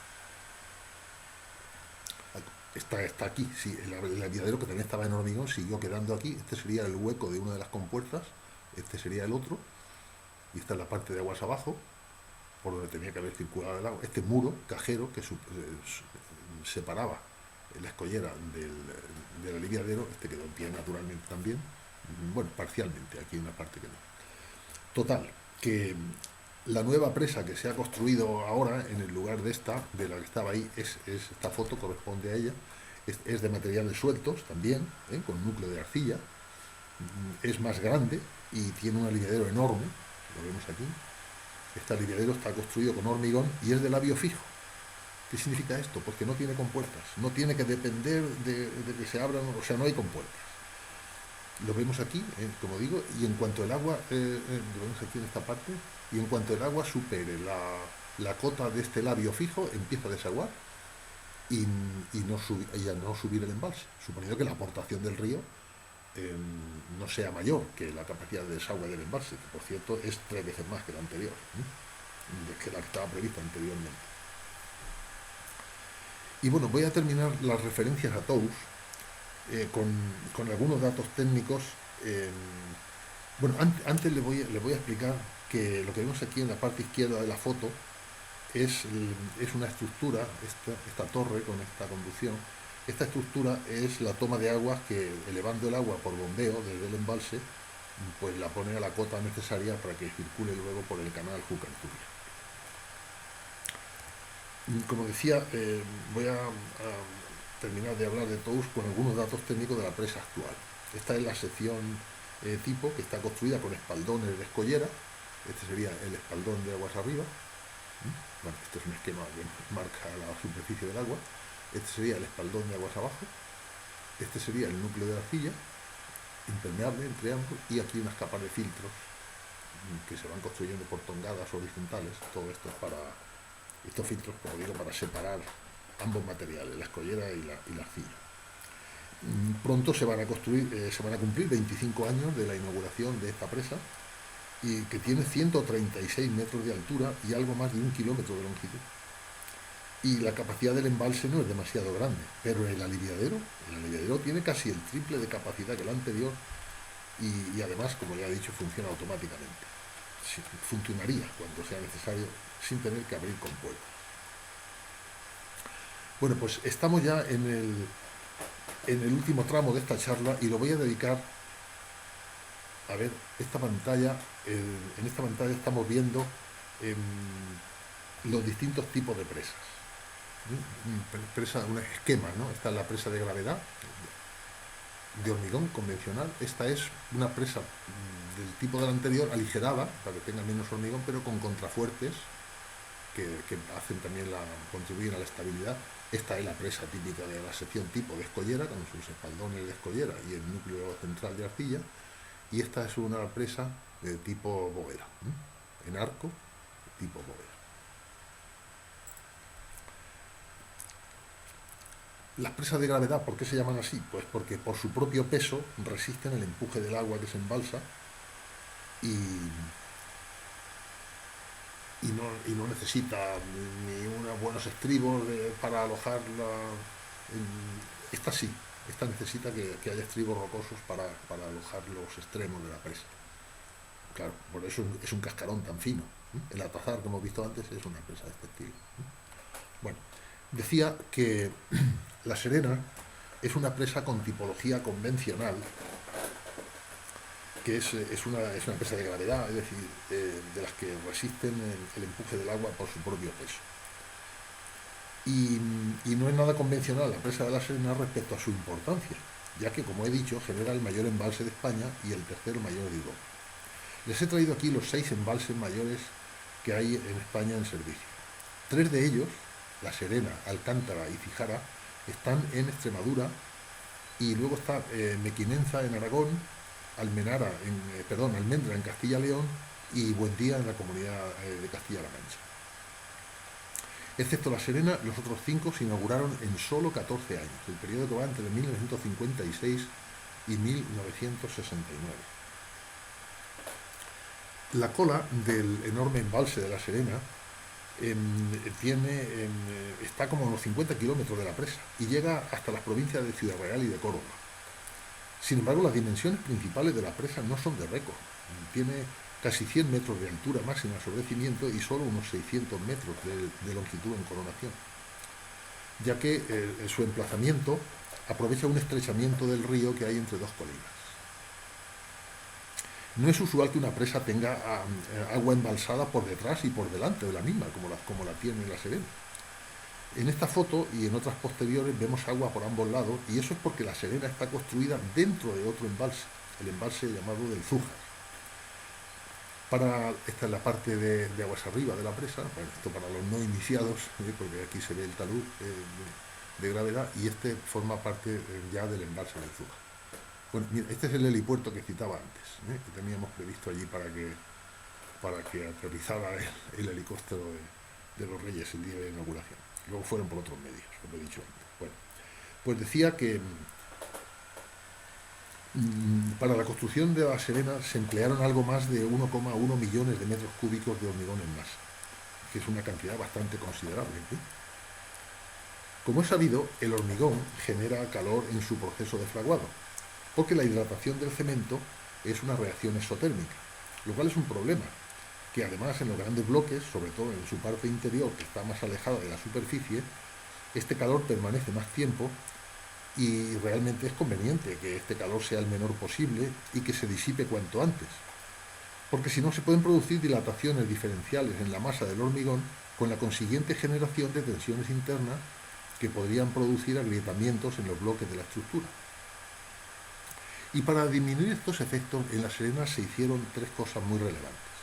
Está aquí, sí, el aliviadero que también estaba en hormigón siguió quedando aquí. Este sería el hueco de una de las compuertas, este sería el otro, y esta es la parte de aguas abajo, por donde tenía que haber circulado el agua. Este muro cajero que separaba la escollera del aliviadero, este quedó en pie naturalmente también, bueno, parcialmente, aquí hay una parte que no. Total, que la nueva presa que se ha construido ahora en el lugar de la que estaba ahí, esta foto corresponde a ella, es de materiales sueltos también, con núcleo de arcilla, es más grande y tiene un aliviadero enorme, lo vemos aquí. Este aliviadero está construido con hormigón y es de labio fijo. ¿Qué significa esto? Pues que no tiene compuertas, no tiene que depender de que se abran, o sea, no hay compuertas. Lo vemos aquí, como digo, y en cuanto el agua, lo vemos aquí en esta parte, y en cuanto el agua supere la cota de este labio fijo, empieza a desaguar y a no subir el embalse, suponiendo que la aportación del río no sea mayor que la capacidad de desagüe del embalse, que por cierto es 3 veces más que la anterior, que la que estaba prevista anteriormente. Y bueno, voy a terminar las referencias a TOWS con algunos datos técnicos. Bueno, antes le voy a explicar que lo que vemos aquí en la parte izquierda de la foto es una estructura, esta torre con esta conducción. Esta estructura es la toma de aguas que, elevando el agua por bombeo desde el embalse, pues la pone a la cota necesaria para que circule luego por el canal Júcar-Turia. Como decía, voy a terminar de hablar de TOWS con algunos datos técnicos de la presa actual. Esta es la sección tipo, que está construida con espaldones de escollera. Este sería el espaldón de aguas arriba. Bueno, este es un esquema que marca la superficie del agua. Este sería el espaldón de aguas abajo. Este sería el núcleo de arcilla, impermeable entre ambos, y aquí unas capas de filtros que se van construyendo por tongadas horizontales. Todo esto es para, estos filtros, como digo, para separar ambos materiales, la escollera y la arcilla. Pronto se van a construir, se van a cumplir 25 años de la inauguración de esta presa, y que tiene 136 metros de altura y algo más de 1 kilómetro de longitud. Y la capacidad del embalse no es demasiado grande, pero el aliviadero tiene casi el triple de capacidad que el anterior, y además, como ya he dicho, funciona automáticamente. Funcionaría cuando sea necesario sin tener que abrir compuertas. Bueno, pues estamos ya en el último tramo de esta charla, y lo voy a dedicar a ver esta pantalla. En esta pantalla estamos viendo los distintos tipos de presas. Un esquema, ¿no? Esta es la presa de gravedad de hormigón convencional. Esta es una presa del tipo de la anterior, aligerada para que tenga menos hormigón, pero con contrafuertes que hacen también contribuyen a la estabilidad. Esta es la presa típica de la sección tipo de escollera, con sus espaldones de escollera y el núcleo central de arcilla. Y esta es una presa de tipo bóveda, en arco, tipo bóveda. Las presas de gravedad, ¿por qué se llaman así? Pues porque por su propio peso resisten el empuje del agua que se embalsa, y no necesita ni unos buenos estribos para alojarla. Esta sí, esta necesita que haya estribos rocosos para alojar los extremos de la presa. Claro, por eso es un cascarón tan fino. El Atazar, que hemos visto antes, es una presa de este estilo. Bueno, decía que La Serena es una presa con tipología convencional, que es una presa de gravedad, es decir, de las que resisten el empuje del agua por su propio peso. Y no es nada convencional la presa de La Serena respecto a su importancia, ya que, como he dicho, genera el mayor embalse de España y el tercero mayor de Europa. Les he traído aquí los 6 embalses mayores que hay en España en servicio. 3 de ellos, La Serena, Alcántara y Cijara, están en Extremadura, y luego está Mequinenza en Aragón, Almendra en Castilla y León, y Buendía en la Comunidad de Castilla-La Mancha. Excepto La Serena, los otros 5 se inauguraron en solo 14 años, el periodo que va entre 1956 y 1969. La cola del enorme embalse de La Serena está como a unos 50 kilómetros de la presa y llega hasta las provincias de Ciudad Real y de Córdoba. Sin embargo, las dimensiones principales de la presa no son de récord. Tiene casi 100 metros de altura máxima sobre cimiento y solo unos 600 metros de longitud en coronación, ya que su emplazamiento aprovecha un estrechamiento del río que hay entre dos colinas. No es usual que una presa tenga agua embalsada por detrás y por delante de la misma, como la tiene La Serena. En esta foto y en otras posteriores vemos agua por ambos lados, y eso es porque La Serena está construida dentro de otro embalse, el embalse llamado del Zújar. Esta es la parte de aguas arriba de la presa. Bueno, esto para los no iniciados, porque aquí se ve el talud de gravedad, y este forma parte ya del embalse del Zújar. Bueno, mira, este es el helipuerto que citaba antes, que teníamos previsto allí para que aterrizara el helicóptero de los Reyes el día de la inauguración. Luego fueron por otros medios, como he dicho antes. Bueno, pues decía que para la construcción de La Serena se emplearon algo más de 1,1 millones de metros cúbicos de hormigón en masa, que es una cantidad bastante considerable. Como es sabido, el hormigón genera calor en su proceso de fraguado, porque la hidratación del cemento es una reacción exotérmica, lo cual es un problema, que además en los grandes bloques, sobre todo en su parte interior, que está más alejada de la superficie, este calor permanece más tiempo, y realmente es conveniente que este calor sea el menor posible y que se disipe cuanto antes, porque si no se pueden producir dilataciones diferenciales en la masa del hormigón, con la consiguiente generación de tensiones internas que podrían producir agrietamientos en los bloques de la estructura. Y para disminuir estos efectos, en La Serena se hicieron tres cosas muy relevantes.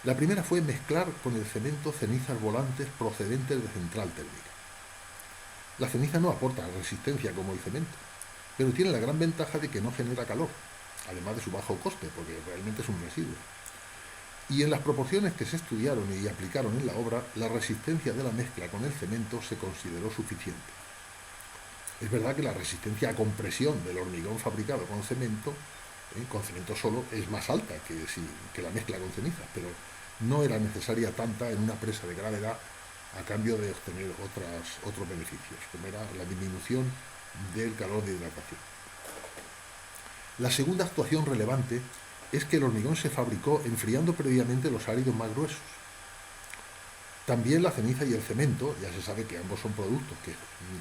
La primera fue mezclar con el cemento cenizas volantes procedentes de central térmica. La ceniza no aporta resistencia como el cemento, pero tiene la gran ventaja de que no genera calor, además de su bajo coste, porque realmente es un residuo. Y en las proporciones que se estudiaron y aplicaron en la obra, la resistencia de la mezcla con el cemento se consideró suficiente. Es verdad que la resistencia a compresión del hormigón fabricado con cemento solo, es más alta que la mezcla con cenizas, pero no era necesaria tanta en una presa de gravedad a cambio de obtener otros beneficios, como era la disminución del calor de hidratación. La segunda actuación relevante es que el hormigón se fabricó enfriando previamente los áridos más gruesos. También la ceniza y el cemento, ya se sabe que ambos son productos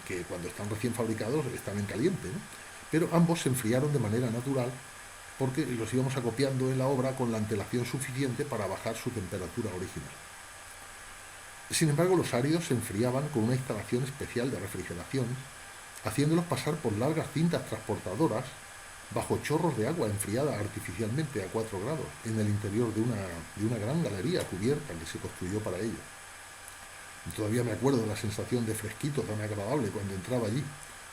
que cuando están recién fabricados están en caliente, ¿no? Pero ambos se enfriaron de manera natural porque los íbamos acopiando en la obra con la antelación suficiente para bajar su temperatura original. Sin embargo, los áridos se enfriaban con una instalación especial de refrigeración, haciéndolos pasar por largas cintas transportadoras bajo chorros de agua enfriada artificialmente a 4 grados en el interior de una gran galería cubierta que se construyó para ello. Y todavía me acuerdo de la sensación de fresquito tan agradable cuando entraba allí,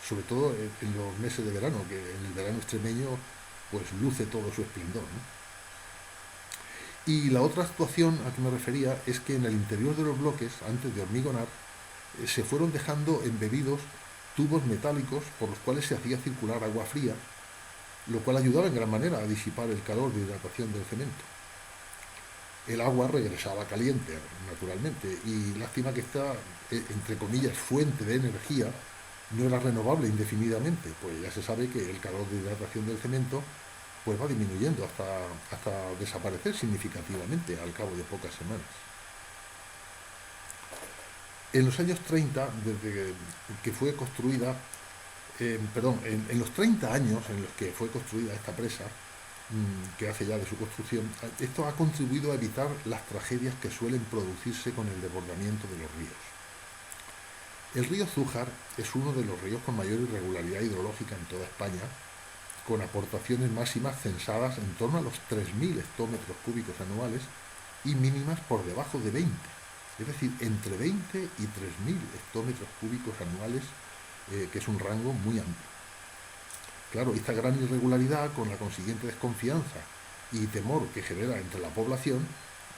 sobre todo en los meses de verano, que en el verano extremeño pues luce todo su esplendor, ¿no? Y la otra actuación a que me refería es que en el interior de los bloques, antes de hormigonar, se fueron dejando embebidos tubos metálicos por los cuales se hacía circular agua fría, lo cual ayudaba en gran manera a disipar el calor de hidratación del cemento. El agua regresaba caliente, naturalmente, y lástima que esta, entre comillas, fuente de energía no era renovable indefinidamente, pues ya se sabe que el calor de hidratación del cemento pues va disminuyendo hasta desaparecer significativamente al cabo de pocas semanas. En los años 30, desde que fue construida, en los 30 años en los que fue construida esta presa, que hace ya de su construcción, esto ha contribuido a evitar las tragedias que suelen producirse con el desbordamiento de los ríos. El río Zújar es uno de los ríos con mayor irregularidad hidrológica en toda España, con aportaciones máximas censadas en torno a los 3.000 hectómetros cúbicos anuales y mínimas por debajo de 20, es decir, entre 20 y 3.000 hectómetros cúbicos anuales, que es un rango muy amplio. Claro, esta gran irregularidad, con la consiguiente desconfianza y temor que genera entre la población,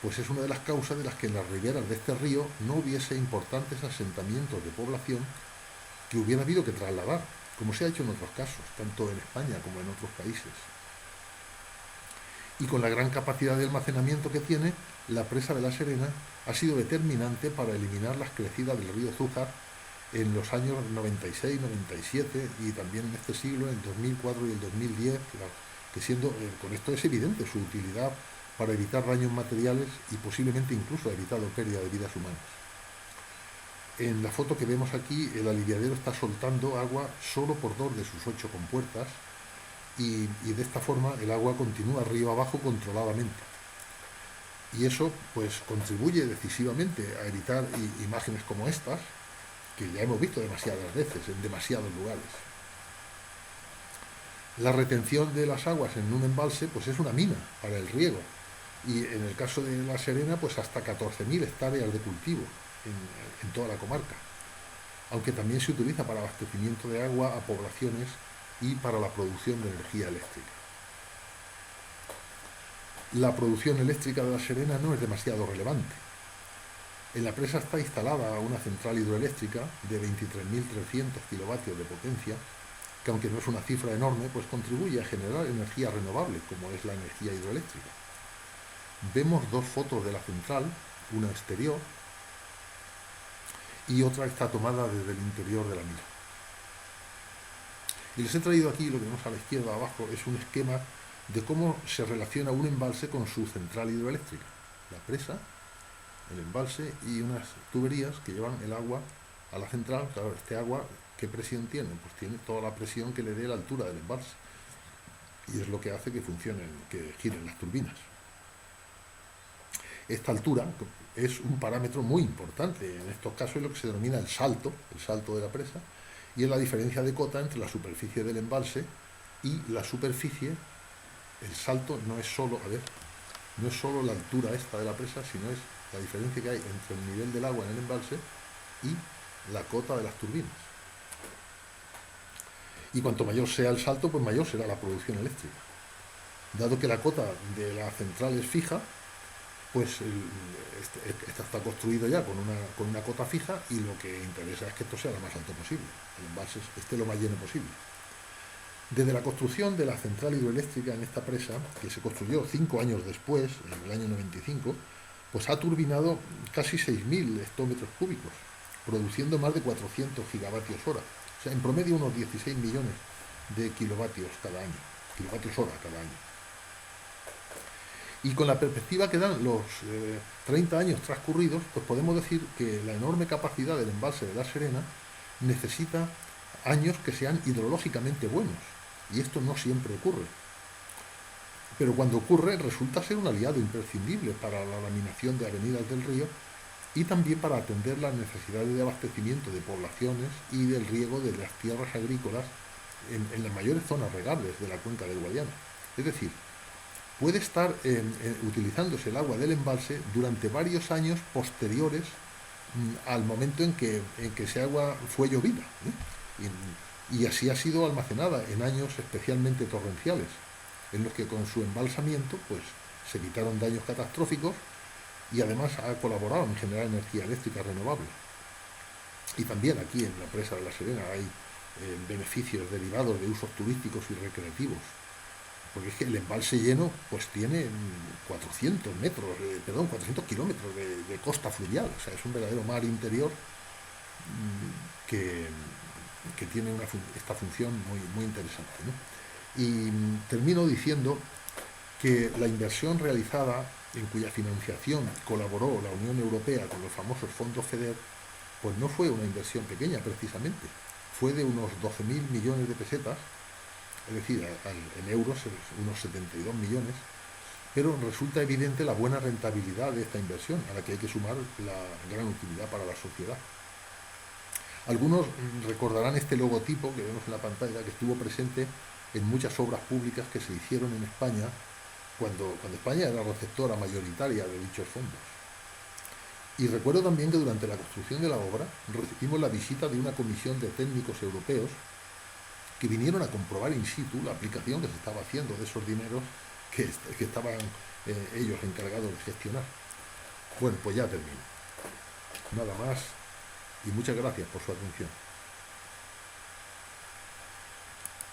pues es una de las causas de las que en las riberas de este río no hubiese importantes asentamientos de población que hubiera habido que trasladar, como se ha hecho en otros casos, tanto en España como en otros países. Y con la gran capacidad de almacenamiento que tiene, la presa de La Serena ha sido determinante para eliminar las crecidas del río Zújar en los años 96, 97 y también en este siglo, en 2004 y el 2010, que con esto es evidente su utilidad para evitar daños materiales y posiblemente incluso ha evitado pérdida de vidas humanas. En la foto que vemos aquí, el aliviadero está soltando agua solo por 2 de sus 8 compuertas y de esta forma el agua continúa río abajo controladamente. Y eso pues contribuye decisivamente a evitar imágenes como estas, que ya hemos visto demasiadas veces en demasiados lugares. La retención de las aguas en un embalse pues es una mina para el riego y en el caso de La Serena pues hasta 14.000 hectáreas de cultivo en toda la comarca, aunque también se utiliza para abastecimiento de agua a poblaciones y para la producción de energía eléctrica. La producción eléctrica de La Serena no es demasiado relevante. En la presa está instalada una central hidroeléctrica de 23.300 kilovatios de potencia, que aunque no es una cifra enorme, pues contribuye a generar energía renovable, como es la energía hidroeléctrica. Vemos 2 fotos de la central, una exterior y otra está tomada desde el interior de la misma. Y les he traído aquí, lo que vemos a la izquierda abajo, es un esquema de cómo se relaciona un embalse con su central hidroeléctrica. La presa, el embalse y unas tuberías que llevan el agua a la central. Claro, este agua, ¿qué presión tiene? Pues tiene toda la presión que le dé la altura del embalse. Y es lo que hace que funcionen, que giren las turbinas. Esta altura es un parámetro muy importante. En estos casos es lo que se denomina el salto de la presa, y es la diferencia de cota entre la superficie del embalse y la superficie, el salto no es solo, a ver, no es solo la altura esta de la presa, sino es la diferencia que hay entre el nivel del agua en el embalse y la cota de las turbinas. Y cuanto mayor sea el salto, pues mayor será la producción eléctrica. Dado que la cota de la central es fija, pues esta está construido ya con una cota fija y lo que interesa es que esto sea lo más alto posible, el embalse esté lo más lleno posible. Desde la construcción de la central hidroeléctrica en esta presa, que se construyó 5 años después, en el año 95, pues ha turbinado casi 6.000 hectómetros cúbicos, produciendo más de 400 gigavatios hora. O sea, en promedio unos 16 millones de kilovatios cada año, kilovatios hora cada año. Y con la perspectiva que dan los 30 años transcurridos, pues podemos decir que la enorme capacidad del embalse de La Serena necesita años que sean hidrológicamente buenos. Y esto no siempre ocurre. Pero cuando ocurre resulta ser un aliado imprescindible para la laminación de avenidas del río y también para atender las necesidades de abastecimiento de poblaciones y del riego de las tierras agrícolas en las mayores zonas regables de la cuenca del Guadiana. Es decir, puede estar utilizándose el agua del embalse durante varios años posteriores al momento en que ese agua fue llovida, y así ha sido almacenada en años especialmente torrenciales, en los que con su embalsamiento pues, se evitaron daños catastróficos y además ha colaborado en generar energía eléctrica renovable. Y también aquí en la presa de La Serena hay beneficios derivados de usos turísticos y recreativos, porque es que el embalse lleno pues tiene 400 kilómetros de costa fluvial, o sea, es un verdadero mar interior que tiene esta función muy interesante, ¿no? Y termino diciendo que la inversión realizada, en cuya financiación colaboró la Unión Europea con los famosos fondos FEDER, pues no fue una inversión pequeña precisamente, fue de unos 12.000 millones de pesetas, es decir, en euros unos 72 millones, pero resulta evidente la buena rentabilidad de esta inversión, a la que hay que sumar la gran utilidad para la sociedad. Algunos recordarán este logotipo que vemos en la pantalla, que estuvo presente en muchas obras públicas que se hicieron en España cuando España era receptora mayoritaria de dichos fondos. Y recuerdo también que durante la construcción de la obra recibimos la visita de una comisión de técnicos europeos que vinieron a comprobar in situ la aplicación que se estaba haciendo de esos dineros que estaban ellos encargados de gestionar. Bueno, pues ya termino. Nada más y muchas gracias por su atención.